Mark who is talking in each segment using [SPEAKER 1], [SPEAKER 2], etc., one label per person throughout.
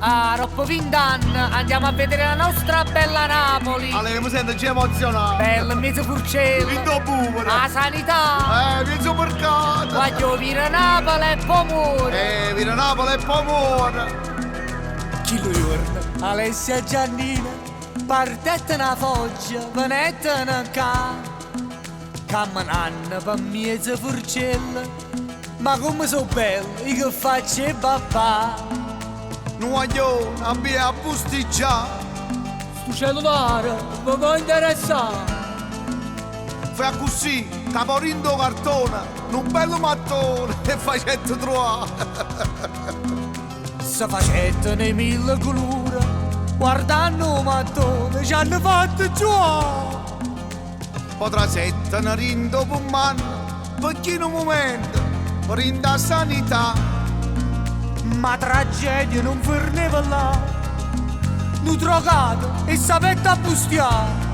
[SPEAKER 1] Ah, troppo 20 anni, andiamo a vedere la nostra bella Napoli.
[SPEAKER 2] Allora, mi sento già emozionato.
[SPEAKER 1] Bella, mezzo furcello.
[SPEAKER 2] Vinto pure.
[SPEAKER 1] La sanità.
[SPEAKER 2] Mezzo mercato.
[SPEAKER 1] Voglio vire Napoli e pomore.
[SPEAKER 2] Vira Napoli e pomore.
[SPEAKER 1] Chi lo giorno? Alessia Giannina, partette una foggia, venette una ca. Camminando per mezzo furcello, ma come so bello, io che faccio e papà.
[SPEAKER 2] Non voglio a posticciare.
[SPEAKER 1] Sto cellulare, mi può interessare.
[SPEAKER 2] Fai così, caporindo cartone, un bello mattone e facette trovare.
[SPEAKER 1] Se facette nei 1000 colori, guardando un mattone, ci hanno fatto giù.
[SPEAKER 2] Potrà sette rindo per un anno, perché in un momento rinda sanità.
[SPEAKER 1] Ma tragedia non forneva là. Nu drogato e sapete a bustiare.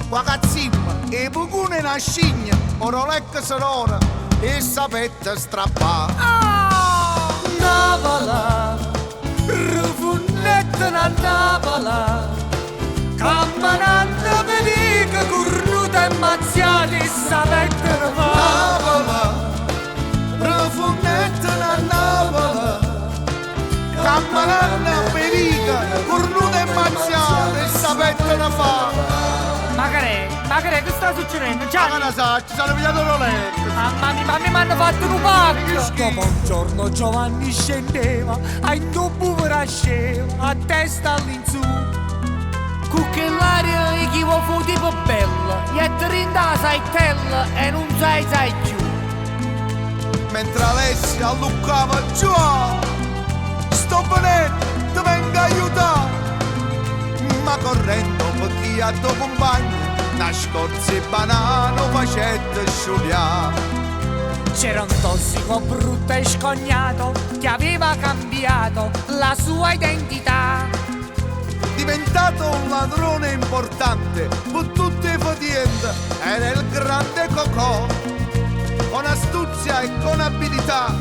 [SPEAKER 2] Ragazzimma, e bucune na scigna, orolecca sonora e sapete strappare.
[SPEAKER 1] Ah! Navala, rufunnetta na Navala, camminando vedica, cornuta e mazziata e sapete ne fa.
[SPEAKER 2] Navala, profunnetta na Navala, camminando perica, cornuta e mazziata e sapete ne fa.
[SPEAKER 1] Magari, che sta succedendo?
[SPEAKER 2] Ma
[SPEAKER 1] Gianni!
[SPEAKER 2] che ne sa, ci sono pigliato l'orecchio.
[SPEAKER 1] Mamma mia, mi hanno fatto un pacco! Dopo un giorno Giovanni scendeva, a indobbu rasceva, a testa all'insù. Cucchellaria e chi fu tipo bella, e ti rinda sai tella e non sai più.
[SPEAKER 2] Mentre Alessia alluccava giù, sto venendo, ti vengo a aiutare. Ma correndo per chi ha tuo compagno, nascorsi banano facette sciugliare.
[SPEAKER 1] C'era un tossico brutto e scognato che aveva cambiato la sua identità.
[SPEAKER 2] Diventato un ladrone importante per tutte le fatiende, era il grande Cocò, con astuzia e con abilità,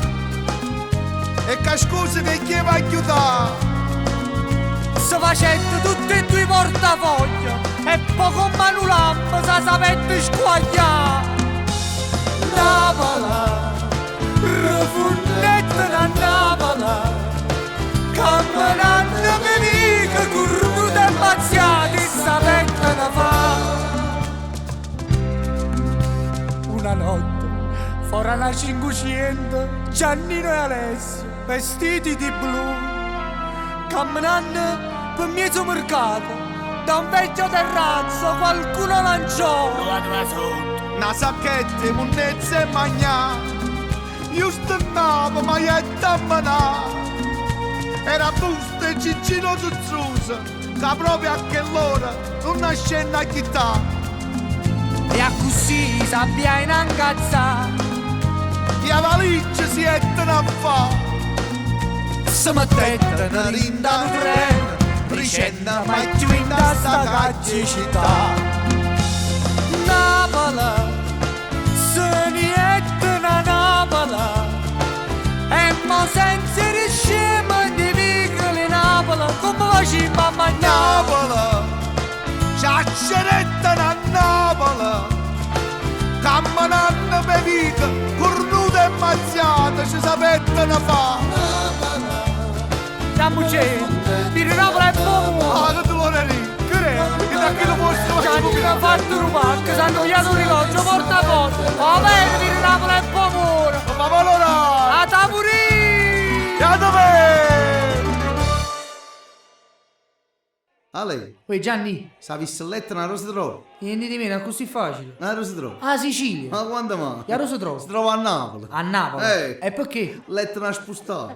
[SPEAKER 2] e cascose che chiedeva aiutare.
[SPEAKER 1] Se facette tutti e due i portafogli e poi con mano lampa si sapete squagliare. Navala, profunnetta da Navala, camminando venica, cornuta e mazziata e sapete ne fa. Una notte, fuori alla 500, Giannino e Alessio, vestiti di blu, camminando per mezzo mercato, da un vecchio terrazzo qualcuno lanciò
[SPEAKER 2] Una sacchetta, munnezza e magnà, giusto andava maietta a manà. Era busto e ciccino zuzzuso, che proprio a quell'ora non nascenna a chittà.
[SPEAKER 1] e a così sabbia in angazza.
[SPEAKER 2] E a valigia si ettano a fa,
[SPEAKER 1] Se mettete
[SPEAKER 2] una rinda un treno, ricenna mai più in sta caccia città.
[SPEAKER 1] Napola, se niente na Napola, e mo senza riscema di vicoli Napola, come facciamo a mangiare?
[SPEAKER 2] Napola, ciacceretta a Napola, camminando per vica, cornuta e mazziata, ci sapete ne fa.
[SPEAKER 1] Dammoci, dire Napola è buono!
[SPEAKER 2] Ah, che dolore lì, che da che lo posso
[SPEAKER 1] Gianni mi ha fatto rubare, che si hanno pigliato un orologio, portafoglio, va bene dire Napola è buono!
[SPEAKER 2] ma valora,
[SPEAKER 1] A Tamuri!
[SPEAKER 2] a dove? Ale,
[SPEAKER 1] Poi Gianni,
[SPEAKER 2] sa vista letta una rosa trova?
[SPEAKER 1] niente di meno, è così facile.
[SPEAKER 2] Una rosa trova?
[SPEAKER 1] Ah, Sicilia!
[SPEAKER 2] Ma quando mai?
[SPEAKER 1] E a Rosa trova?
[SPEAKER 2] Si trova a Napoli.
[SPEAKER 1] A Napoli?
[SPEAKER 2] Eh.
[SPEAKER 1] E perché?
[SPEAKER 2] Letta una spostata.